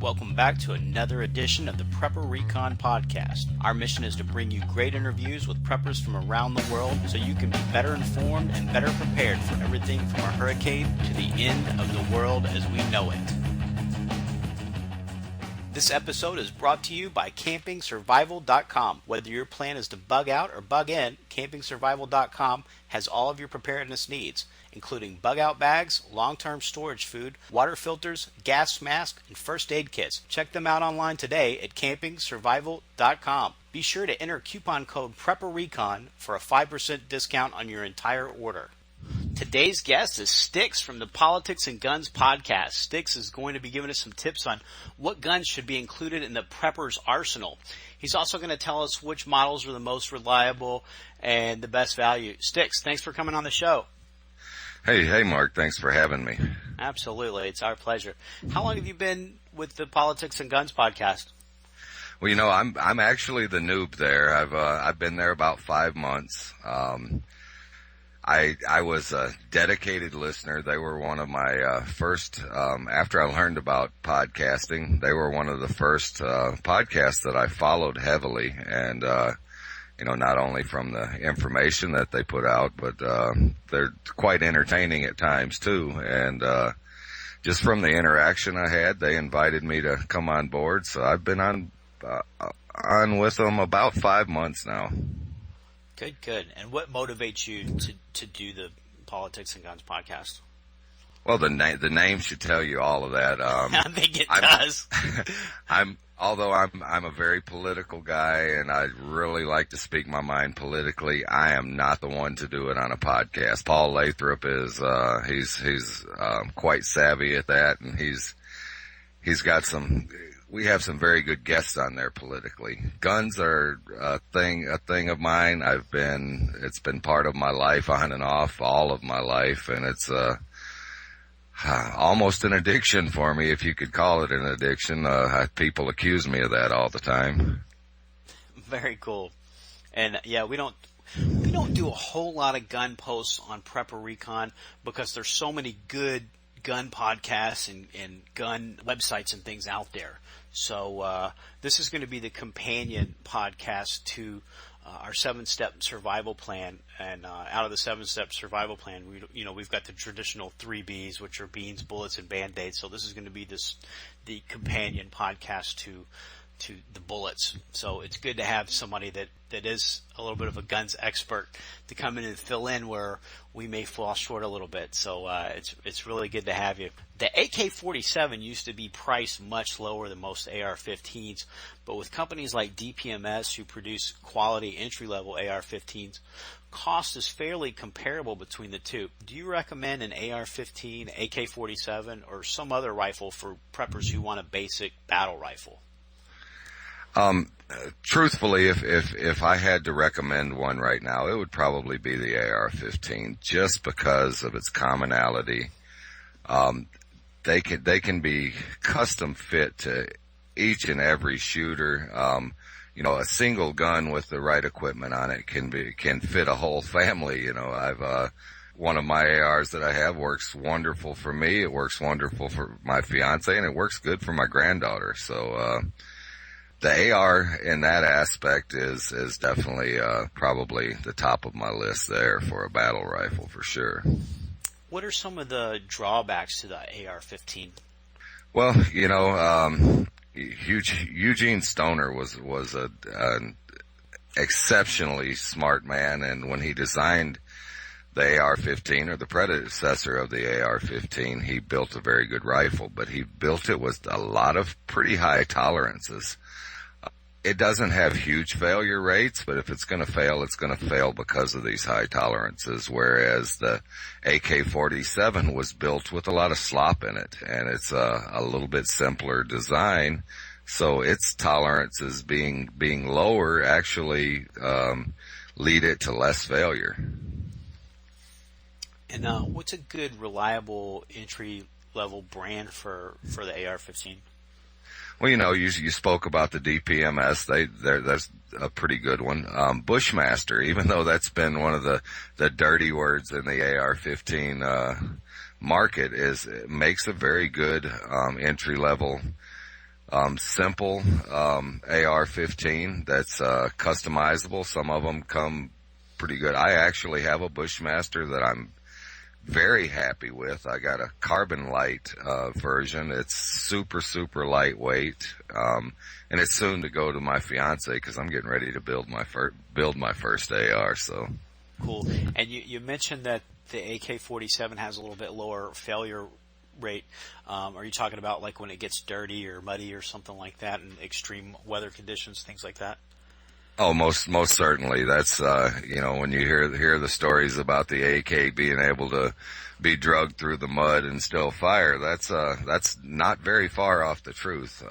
Welcome back to another edition of the Prepper Recon Podcast. Our mission is to bring you great interviews with preppers from around the world so you can be better informed and better prepared for everything from a hurricane to the end of the world as we know it. This episode is brought to you by CampingSurvival.com. Whether your plan is to bug out or bug in, CampingSurvival.com has all of your preparedness needs, including bug-out bags, long-term storage food, water filters, gas masks, and first aid kits. Check them out online today at CampingSurvival.com. Be sure to enter coupon code PrepperRecon for a 5% discount on your entire order. Today's guest is Styx from the Politics and Guns podcast. Styx is going to be giving us some tips on what guns should be included in the prepper's arsenal. He's also going to tell us which models are the most reliable and the best value. Styx, thanks for coming on the show. Hey, Mark. Thanks for having me. Absolutely. It's our pleasure. How long have you been with the Politics and Guns podcast? Well, I'm actually the noob there. I've been there about 5 months. I was a dedicated listener. They were one of my first, after I learned about podcasting, they were one of the first podcasts that I followed heavily. And, not only from the information that they put out, but they're quite entertaining at times too. And just from the interaction I had, they invited me to come on board. So I've been on with them about 5 months now. Good. And what motivates you to do the Politics and Guns podcast? Well, the name should tell you all of that. I think it does. Although I'm a very political guy and I really like to speak my mind politically, I am not the one to do it on a podcast. Paul Lathrop is he's quite savvy at that, and he's got we have some very good guests on there politically. Guns are a thing of mine. It's been part of my life on and off all of my life, and it's almost an addiction for me, if you could call it an addiction. People accuse me of that all the time. Very cool. And yeah, we don't do a whole lot of gun posts on Prepper Recon because there's so many good gun podcasts and gun websites and things out there. So this is going to be the companion podcast to our 7-step survival plan. And out of the 7-step survival plan, we've got the traditional 3 Bs, which are beans, bullets, and band-aids. So this is going to be the companion podcast to the bullets. So it's good to have somebody that is a little bit of a guns expert to come in and fill in where we may fall short a little bit. So it's really good to have you. The AK-47 used to be priced much lower than most AR-15s, but with companies like DPMS who produce quality entry-level AR-15s, cost is fairly comparable between the two. Do you recommend an AR-15, AK-47, or some other rifle for preppers who want a basic battle rifle? Truthfully, if I had to recommend one right now, it would probably be the AR-15, just because of its commonality. They can be custom fit to each and every shooter. A single gun with the right equipment on it can fit a whole family. One of my ARs that I have works wonderful for me. It works wonderful for my fiance, and it works good for my granddaughter. So, the AR in that aspect is definitely probably the top of my list there for a battle rifle for sure. What are some of the drawbacks to the AR-15? Well, Eugene Stoner was an exceptionally smart man, and when he designed the AR-15, or the predecessor of the AR-15, he built a very good rifle, but he built it with a lot of pretty high tolerances. It doesn't have huge failure rates, but if it's going to fail, it's going to fail because of these high tolerances, whereas the AK-47 was built with a lot of slop in it, and it's a little bit simpler design, so its tolerances being lower actually lead it to less failure. And what's a good, reliable entry-level brand for the AR-15? Well, you spoke about the DPMS. That's a pretty good one. Bushmaster, even though that's been one of the dirty words in the AR-15 market, makes a very good entry level simple AR-15 that's customizable. Some of them come pretty good. I actually have a Bushmaster that I'm very happy with. I got a carbon light version. It's super, super lightweight, and it's soon to go to my fiance because I'm getting ready to build my first AR. So cool. And you mentioned that the AK-47 has a little bit lower failure rate. Are you talking about like when it gets dirty or muddy or something like that, in extreme weather conditions, things like that? Oh, most certainly. That's when you hear the stories about the AK being able to be drugged through the mud and still fire, that's not very far off the truth.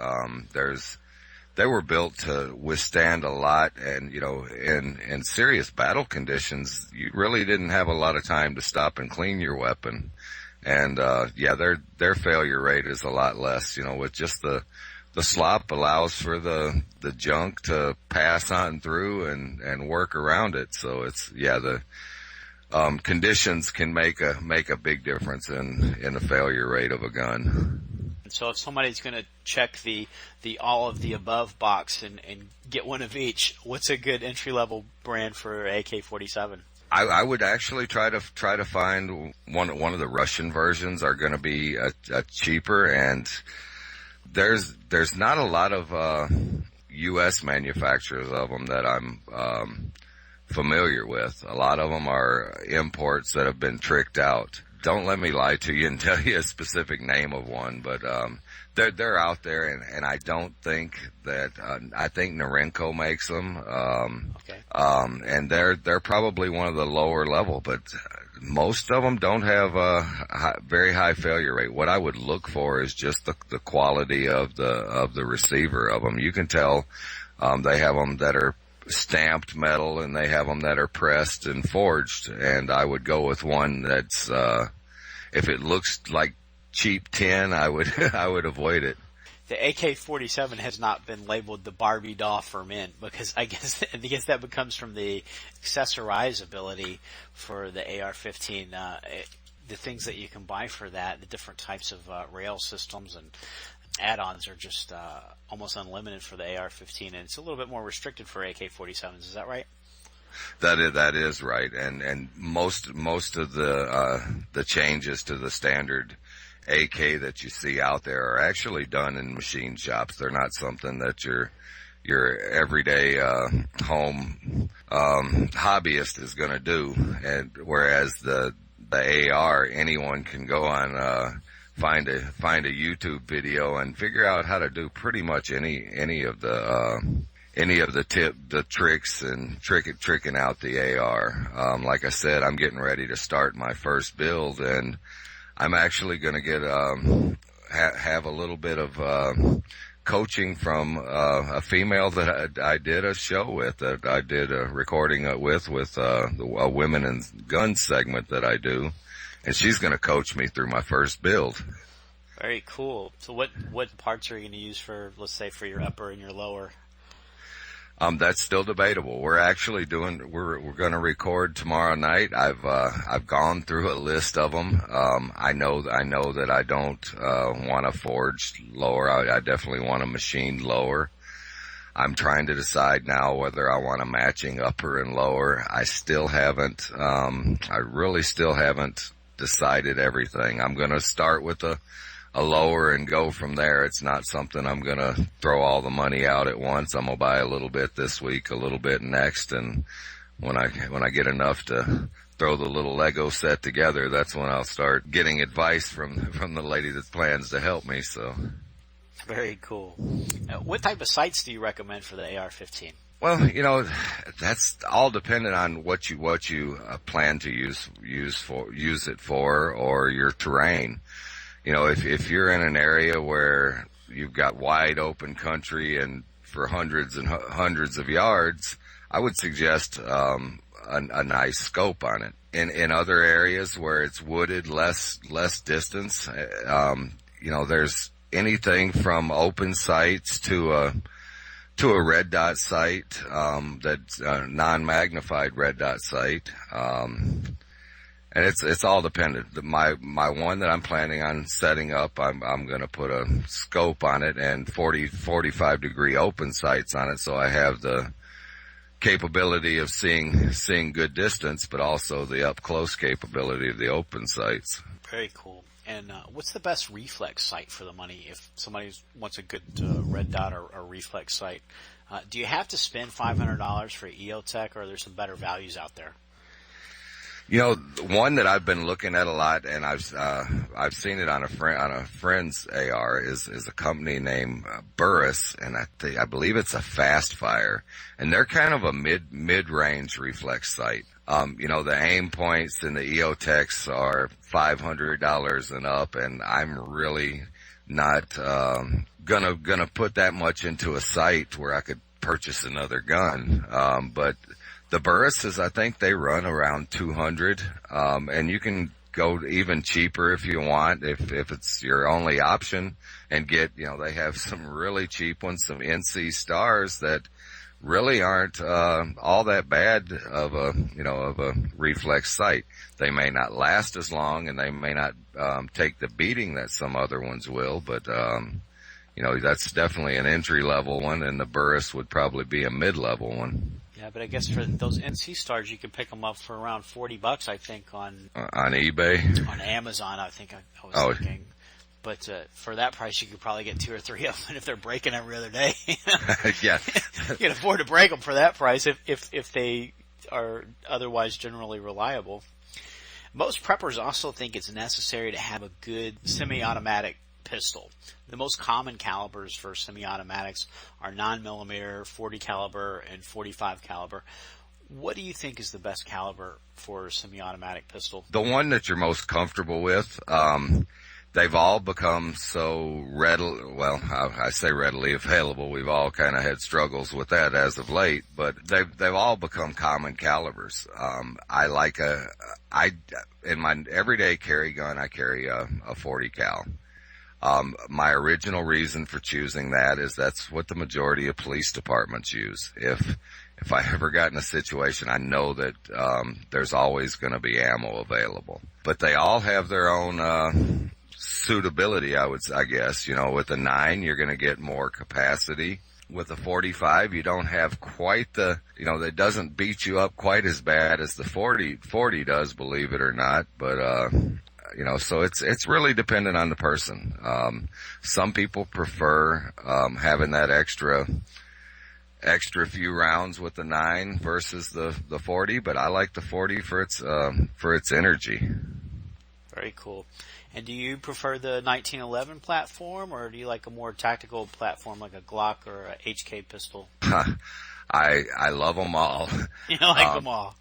They were built to withstand a lot, and in serious battle conditions, you really didn't have a lot of time to stop and clean your weapon. And their failure rate is a lot less, with just the slop allows for the junk to pass on through and work around it. So the conditions can make a big difference in the failure rate of a gun. So if somebody's going to check the all of the above box and get one of each, what's a good entry level brand for AK-47? I would actually try to find one of the Russian versions are going to be a cheaper, and there's not a lot of U.S. manufacturers of them that I'm familiar with. A lot of them are imports that have been tricked out. Don't let me lie to you and tell you a specific name of one, but they're out there, and I don't think that I think Norinco makes them. Okay. And they're probably one of the lower level, but most of them don't have a very high failure rate. What I would look for is just the quality of the receiver of them. You can tell they have them that are stamped metal, and they have them that are pressed and forged. And I would go with one that's if it looks like cheap tin, I would avoid it. The AK-47 has not been labeled the Barbie doll for men, because I guess that becomes from the accessorizability for the AR-15. The things that you can buy for that, the different types of rail systems and add-ons are just almost unlimited for the AR-15, and it's a little bit more restricted for AK-47s. Is that right? That is right, and most of the changes to the standard AK that you see out there are actually done in machine shops. They're not something that your everyday home hobbyist is going to do. And whereas the AR, anyone can go on find a YouTube video and figure out how to do pretty much any of the tricks and tricking out the AR. Like I said, I'm getting ready to start my first build, and I'm actually going to get have a little bit of coaching from a female that I did a show with, that I did a recording with a women and guns segment that I do, and she's going to coach me through my first build. Very cool. So what parts are you going to use for, let's say, for your upper and your lower? That's still debatable. We're actually we're going to record tomorrow night. I've gone through a list of them. I know that I don't, want a forged lower. I definitely want a machined lower. I'm trying to decide now whether I want a matching upper and lower. I really still haven't decided everything. I'm going to start with a lower and go from there. It's not something I'm going to throw all the money out at once. I'm going to buy a little bit this week, a little bit next, and when I get enough to throw the little Lego set together, that's when I'll start getting advice from the lady that plans to help me. So very cool. What type of sights do you recommend for the AR-15? Well, that's all dependent on what you plan to use it for, or your terrain. If you're in an area where you've got wide open country and for hundreds and hundreds of yards, I would suggest a nice scope on it. In other areas where it's wooded, less distance, there's anything from open sights to a red dot sight, that's a non-magnified red dot sight. And it's all dependent. My one that I'm planning on setting up, I'm going to put a scope on it and 45 degree open sights on it, so I have the capability of seeing good distance, but also the up close capability of the open sights. Very cool. And what's the best reflex sight for the money if somebody wants a good red dot or reflex sight? Do you have to spend $500 for EOTech, or are there some better values out there? You know, one that I've been looking at a lot, and I've seen it on a friend's AR is a company named Burris, and I believe it's a Fast Fire, and they're kind of a mid-range reflex sight. You know, the aim points and the EOTechs are $500 and up, and I'm really not gonna put that much into a sight where I could purchase another gun. But the Burrises, I think they run around 200, and you can go even cheaper if you want, if it's your only option, and get, you know, they have some really cheap ones, some NC Stars that really aren't all that bad of a reflex sight. They may not last as long, and they may not take the beating that some other ones will, but you know, that's definitely an entry level one, and the Burris would probably be a mid-level one. Yeah, but I guess for those NC Stars, you can pick them up for around $40, I think, on eBay, on Amazon. I think I was thinking. But for that price, you could probably get 2 or 3 of them if they're breaking every other day. Yeah, you can afford to break them for that price if they are otherwise generally reliable. Most preppers also think it's necessary to have a good semi-automatic pistol. The most common calibers for semi-automatics are 9mm, 40 caliber, and 45 caliber. What do you think is the best caliber for a semi-automatic pistol? The one that you're most comfortable with. They've all become so I say readily available. We've all kind of had struggles with that as of late, but they've all become common calibers. In my everyday carry gun, I carry a 40 cal. My original reason for choosing that is that's what the majority of police departments use. If I ever got in a situation, I know that there's always going to be ammo available. But they all have their own suitability, I guess. You know, with a 9, you're going to get more capacity. With a 45, you don't have quite the, you know, that doesn't beat you up quite as bad as the 40 does, believe it or not. But you know, so it's really dependent on the person. Some people prefer having that extra few rounds with the 9 versus the 40, but I like the 40 for its energy. Very cool. And do you prefer the 1911 platform, or do you like a more tactical platform like a Glock or a HK pistol? I love them all. You like them all.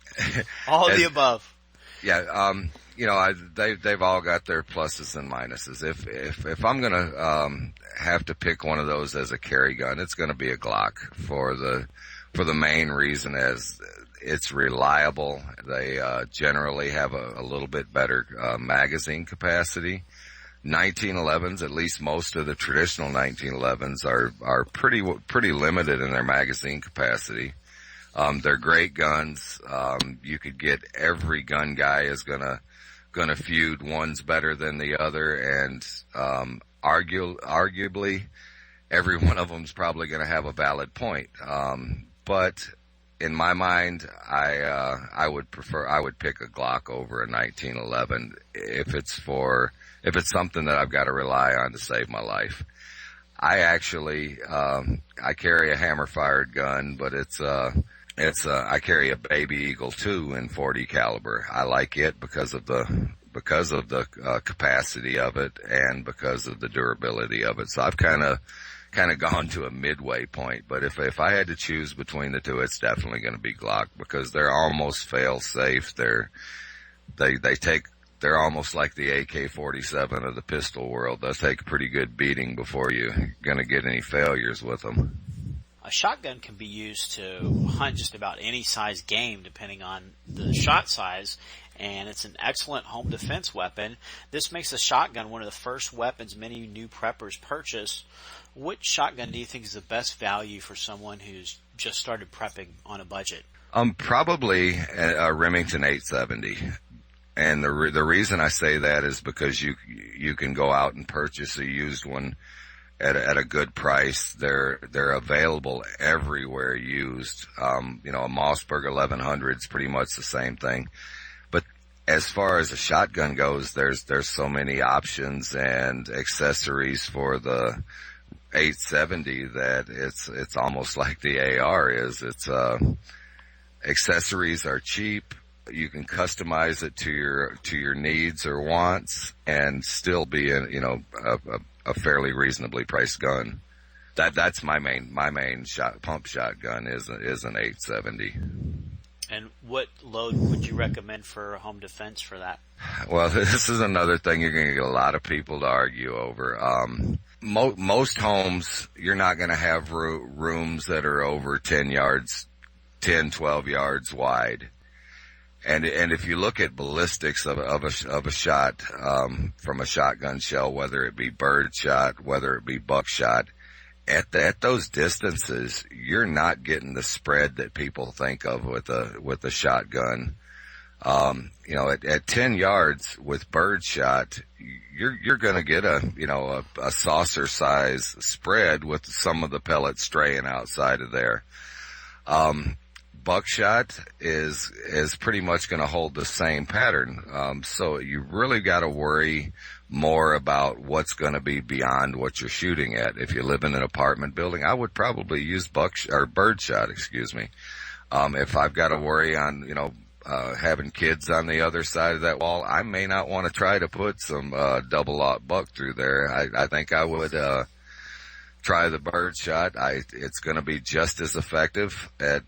All of the above. Yeah, you know, they've all got their pluses and minuses. If I'm gonna have to pick one of those as a carry gun, it's gonna be a Glock for the main reason as it's reliable. They generally have a little bit better magazine capacity. 1911s, at least most of the traditional 1911s, are pretty limited in their magazine capacity. They're great guns. You could get every gun guy is gonna feud one's better than the other, and arguably every one of them's probably gonna have a valid point. But in my mind, I would pick a Glock over a 1911 if it's something that I've got to rely on to save my life. I actually I carry a hammer fired gun, but I carry a Baby Eagle 2 in 40 caliber. I like it because of the capacity of it and because of the durability of it. So I've kind of gone to a midway point. But if I had to choose between the two, it's definitely going to be Glock because they're almost fail safe. They're almost like the AK-47 of the pistol world. They'll take a pretty good beating before you're going to get any failures with them. A shotgun can be used to hunt just about any size game depending on the shot size, and it's an excellent home defense weapon. This makes a shotgun one of the first weapons many new preppers purchase. What shotgun do you think is the best value for someone who's just started prepping on a budget? Probably a Remington 870. And the reason I say that is because you can go out and purchase a used one at a good price. They're available everywhere used. A Mossberg 1100 is pretty much the same thing. But as far as a shotgun goes, there's so many options and accessories for the 870 that it's almost like the AR is. It's accessories are cheap. You can customize it to your needs or wants and still be a fairly reasonably priced gun. That's my main pump shotgun is an 870. And what load would you recommend for home defense for that? Well, this is another thing you're going to get a lot of people to argue over. Most homes, you're not going to have rooms that are over 10 yards, 10, 12 yards wide. And if you look at ballistics of a shot, from a shotgun shell, whether it be bird shot, whether it be buckshot, at those distances, you're not getting the spread that people think of with a shotgun. At 10 yards with bird shot, you're going to get a saucer size spread with some of the pellets straying outside of there. Buckshot is pretty much going to hold the same pattern. So you really got to worry more about what's going to be beyond what you're shooting at. If you live in an apartment building, I would probably use bird shot, excuse me. If I've got to worry on, having kids on the other side of that wall, I may not want to try to put some, double-aught buck through there. I think I would, try the bird shot. It's going to be just as effective at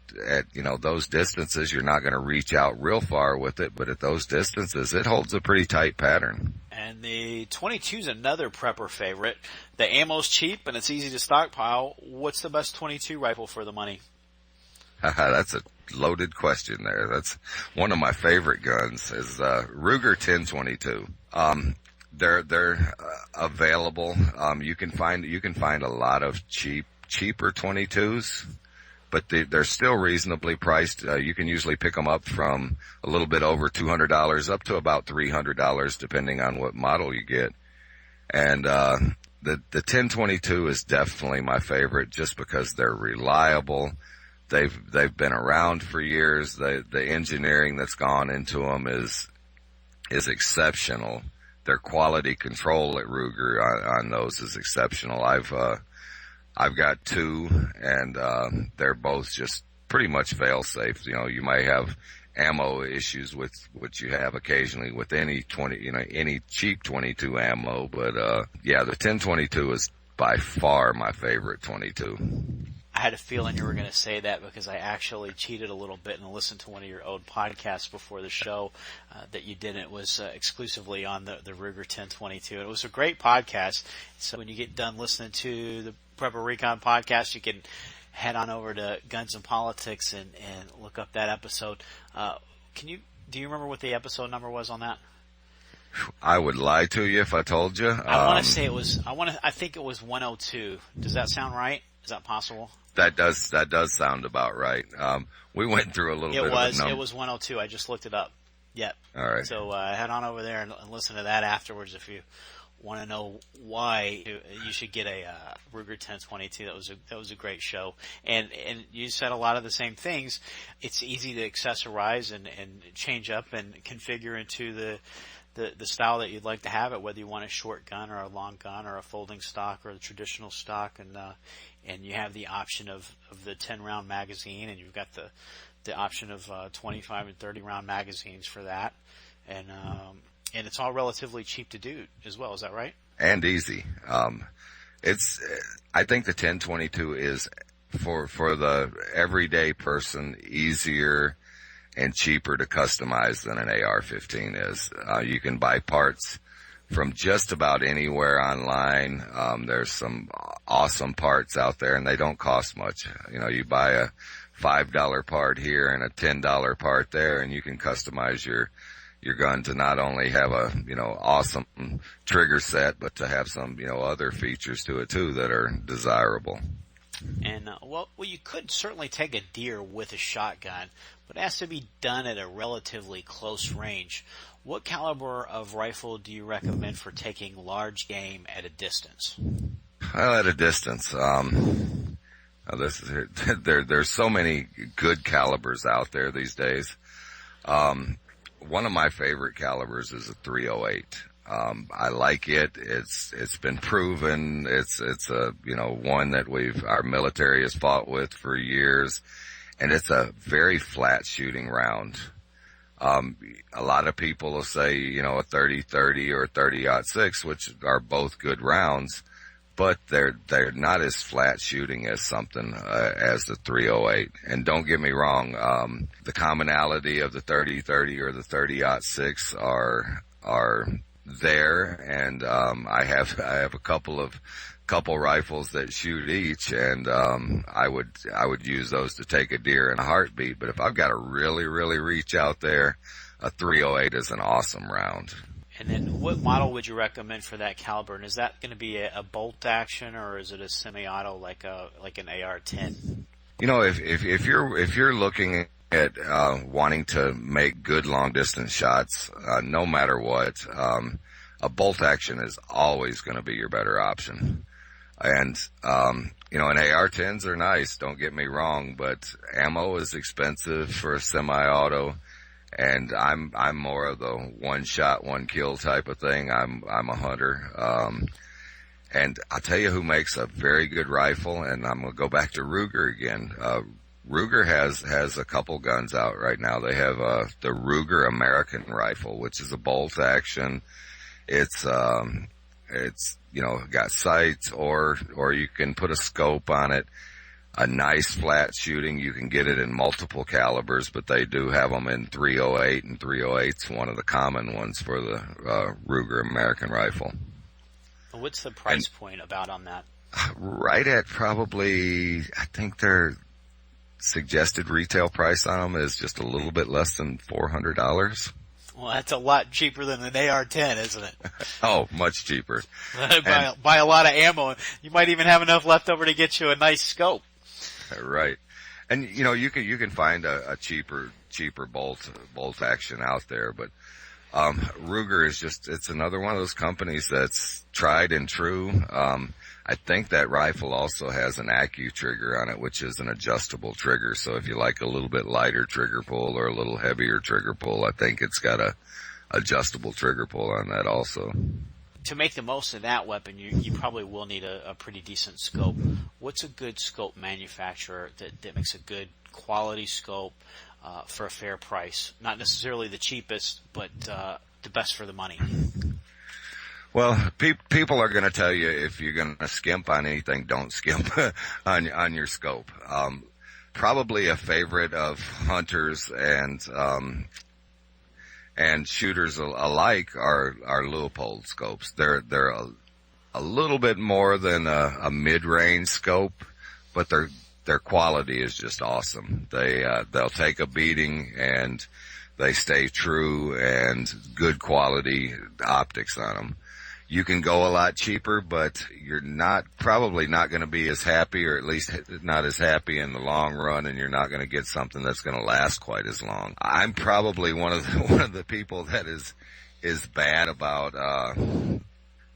those distances. You're not going to reach out real far with it, but at those distances, it holds a pretty tight pattern. And the 22 is another prepper favorite. The ammo's cheap and it's easy to stockpile. What's the best 22 rifle for the money? That's a loaded question there. That's one of my favorite guns is Ruger 1022. They're available. You can find a lot of cheaper 22s, but they're still reasonably priced. You can usually pick them up from a little bit over $200 up to about $300 depending on what model you get. And the 1022 is definitely my favorite just because they're reliable. They've been around for years. The engineering that's gone into them is exceptional. Their quality control at Ruger on those is exceptional. I've got two, and they're both just pretty much fail safe. You might have ammo issues with what you have occasionally with any cheap 22 ammo, but the 1022 is by far my favorite 22. I had a feeling you were going to say that because I actually cheated a little bit and listened to one of your old podcasts before the show that you did. It was exclusively on the Ruger 1022. It was a great podcast. So when you get done listening to the Prepper Recon podcast, you can head on over to Guns and Politics and look up that episode. Do you remember what the episode number was on that? I would lie to you if I told you. I think it was 102. Does that sound right? Is that possible? That does sound about right. We went through a little bit of a number. It was 102. I just looked it up. Yep. All right. So head on over there and listen to that afterwards if you want to know why you should get a Ruger 1022. That was a great show. And you said a lot of the same things. It's easy to accessorize and change up and configure into the style that you'd like to have it, whether you want a short gun or a long gun or a folding stock or the traditional stock, and you have the option of the 10-round magazine, and you've got the option of 25 and 30-round magazines for that, and it's all relatively cheap to do as well. Is that right? And easy. I think the 1022 is for the everyday person easier and cheaper to customize than an AR-15 is. You can buy parts from just about anywhere online. There's some awesome parts out there, and they don't cost much. You buy a $5 part here and a $10 part there, and you can customize your gun to not only have a awesome trigger set, but to have some other features to it too that are desirable. And well, you could certainly take a deer with a shotgun, but it has to be done at a relatively close range. What caliber of rifle do you recommend for taking large game at a distance? Well, at a distance, there's so many good calibers out there these days. One of my favorite calibers is a 308. I like it. It's been proven. It's a, one that our military has fought with for years, and it's a very flat shooting round. A lot of people will say, a 30-30 or 30-06, which are both good rounds, but they're not as flat shooting as something, as the 308. And don't get me wrong, the commonality of the 30-30 or the 30-06 are there, and I have a couple rifles that shoot each, and I would use those to take a deer in a heartbeat. But if I've got to really reach out there, a 308 is an awesome round. And then what model would you recommend for that caliber? And is that going to be a bolt action, or is it a semi-auto like an AR-10? If you're looking at wanting to make good long distance shots, no matter what, a bolt action is always going to be your better option. And and AR-10s are nice, don't get me wrong, but ammo is expensive for a semi-auto, and I'm more of the one shot, one kill type of thing. I'm a hunter. And I'll tell you who makes a very good rifle, and I'm going to go back to Ruger again. Ruger has a couple guns out right now. They have the Ruger American rifle, which is a bolt action. It's got sights, or you can put a scope on it. A nice flat shooting. You can get it in multiple calibers, but they do have them in 308, and 308's one of the common ones for the Ruger American rifle. What's the price point about on that? Right at probably, I think their suggested retail price on them is just a little bit less than $400. Well, that's a lot cheaper than an AR-10, isn't it? Oh, much cheaper. Buy a lot of ammo. You might even have enough left over to get you a nice scope. Right. And, you can find a cheaper bolt action out there, but Ruger is it's another one of those companies that's tried and true. I think that rifle also has an Accu trigger on it, which is an adjustable trigger. So if you like a little bit lighter trigger pull or a little heavier trigger pull, I think it's got a adjustable trigger pull on that also. To make the most of that weapon, you probably will need a pretty decent scope. What's a good scope manufacturer that makes a good quality scope for a fair price? Not necessarily the cheapest, but the best for the money. Well, people are going to tell you if you're going to skimp on anything, don't skimp on your scope. Probably a favorite of hunters and shooters alike are Leupold scopes. They're a little bit more than a mid-range scope, but their quality is just awesome. They'll take a beating, and they stay true, and good quality optics on them. You can go a lot cheaper, but you're probably not going to be as happy, or at least not as happy in the long run, and you're not going to get something that's going to last quite as long. I'm probably one of the people that is bad about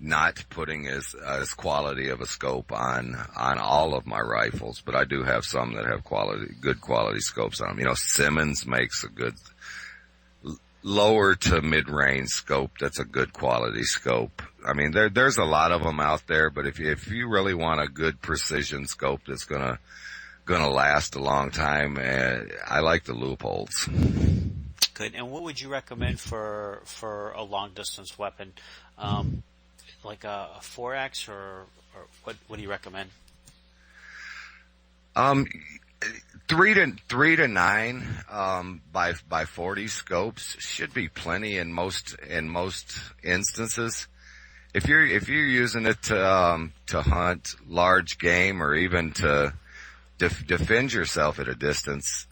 not putting as quality of a scope on all of my rifles, but I do have some that have good quality scopes on them. Simmons makes a good lower to mid-range scope that's a good quality scope. I mean, there's a lot of them out there, but if you really want a good precision scope that's gonna last a long time, I like the Leupolds. Good. And what would you recommend for a long distance weapon, like a 4X or what do you recommend? 3 to 9 by 40 scopes should be plenty in most instances. If you're using it to hunt large game, or even to defend yourself at a distance,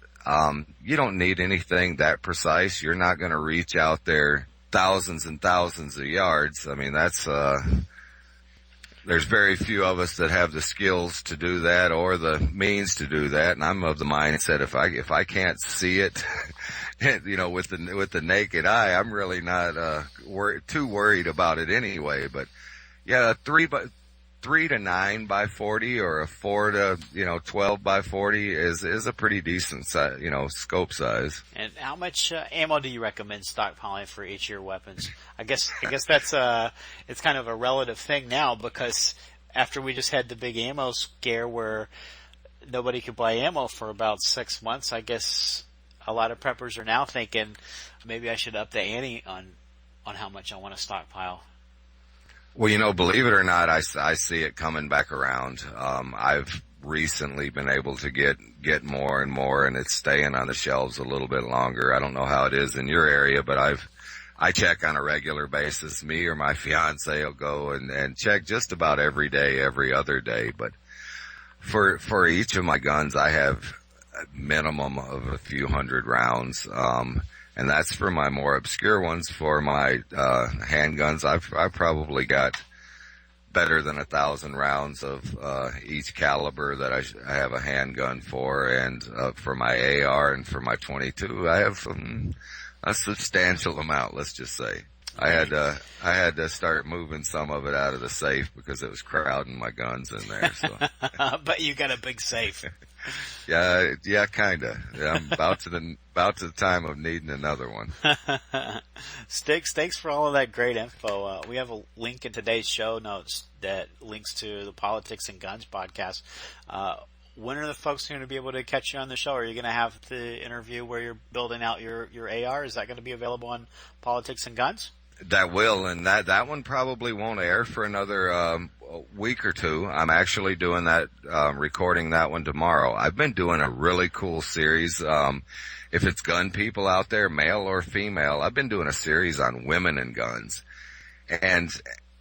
you don't need anything that precise. You're not going to reach out there thousands and thousands of yards. I mean, that's There's very few of us that have the skills to do that or the means to do that. And I'm of the mindset if I can't see it, with the naked eye, I'm really not too worried about it anyway. But yeah, 3 to 9 by 40 or a 4 to 12 by 40 is a pretty decent size, scope size. And how much ammo do you recommend stockpiling for each of your weapons? I guess that's it's kind of a relative thing now, because after we just had the big ammo scare where nobody could buy ammo for about 6 months, I guess a lot of preppers are now thinking maybe I should up the ante on how much I want to stockpile. Well, believe it or not, I see it coming back around. I've recently been able to get more and more, and it's staying on the shelves a little bit longer. I don't know how it is in your area, but I check on a regular basis. Me or my fiance will go and check just about every day, every other day. But for each of my guns, I have a minimum of a few hundred rounds. And that's for my more obscure ones. For my handguns, I've probably got better than 1,000 rounds of each caliber that I have a handgun for. And for my AR and for my 22, I have a substantial amount, let's just say. I had to start moving some of it out of the safe because it was crowding my guns in there. So. But you got a big safe. Yeah, kinda. Yeah, I'm about to the time of needing another one. Sticks, thanks for all of that great info. We have a link in today's show notes that links to the Politics and Guns podcast. When are the folks going to be able to catch you on the show? Are you going to have the interview where you're building out your AR? Is that going to be available on Politics and Guns? That will, and that one probably won't air for another week or two. I'm actually doing that, recording that one tomorrow. I've been doing a really cool series. If it's gun people out there, male or female, I've been doing a series on women and guns. And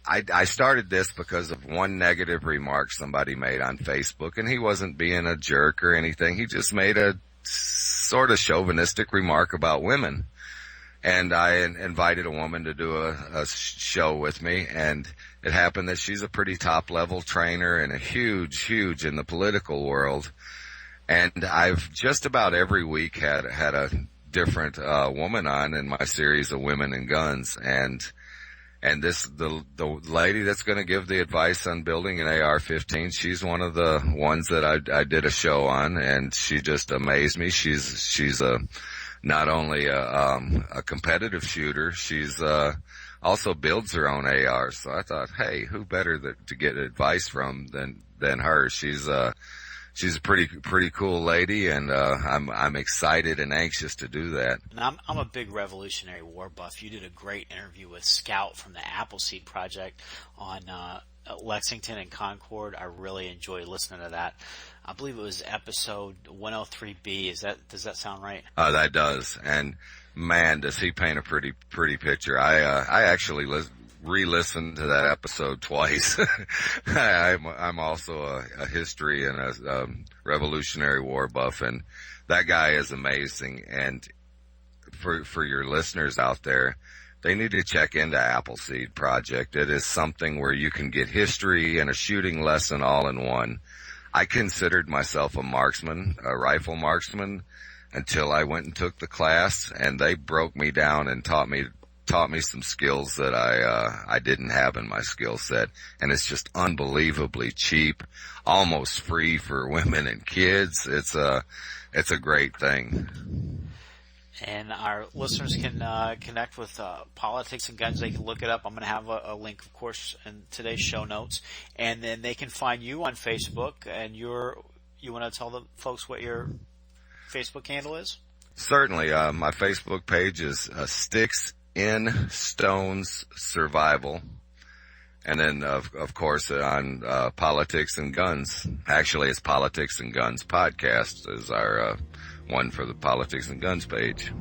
I started this because of one negative remark somebody made on Facebook, and he wasn't being a jerk or anything. He just made a sort of chauvinistic remark about women. And I invited a woman to do a show with me, and it happened that she's a pretty top-level trainer and a huge in the political world. And I've just about every week had a different woman on in my series of Women and Guns. And the lady that's going to give the advice on building an AR-15, she's one of the ones that I did a show on, and she just amazed me. She's not only a competitive shooter, she's also builds her own ARs. So I thought, hey, who better to get advice from than her? She's a pretty cool lady, and I'm excited and anxious to do that. And I'm a big Revolutionary War buff. You did a great interview with Scout from the Appleseed Project on Lexington and Concord. I really enjoyed listening to that. I believe it was episode 103B. Does that sound right? That does. And man, does he paint a pretty picture. I actually re-listened to that episode twice. I'm also a history and a Revolutionary War buff, and that guy is amazing. And for your listeners out there, they need to check into Appleseed Project. It is something where you can get history and a shooting lesson all in one. I considered myself a marksman, a rifle marksman, until I went and took the class, and they broke me down and taught me some skills that I didn't have in my skill set. And it's just unbelievably cheap, almost free for women and kids. It's a great thing. And our listeners can connect with Politics and Guns. They can look it up. I'm going to have a link, of course, in today's show notes. And then they can find you on Facebook. And you want to tell the folks what your Facebook handle is? Certainly. My Facebook page is Sticks in Stones Survival. And then, of course, on Politics and Guns. Actually, it's Politics and Guns Podcast is our one for the Politics and Guns page.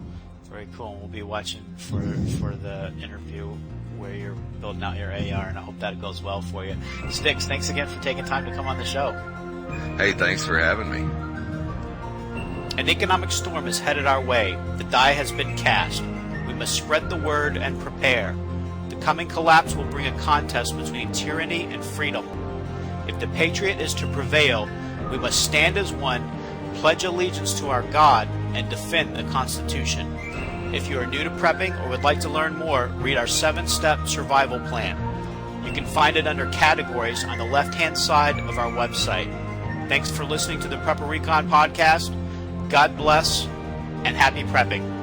Very cool. We'll be watching for the interview where you're building out your AR, and I hope that goes well for you. Sticks, thanks again for taking time to come on the show. Hey, thanks for having me. An economic storm is headed our way. The die has been cast. We must spread the word and prepare. The coming collapse will bring a contest between tyranny and freedom. If the patriot is to prevail, we must stand as one, pledge allegiance to our God, and defend the Constitution. If you are new to prepping or would like to learn more, read our 7-step survival plan. You can find it under categories on the left-hand side of our website. Thanks for listening to the Prepper Recon podcast. God bless, and happy prepping.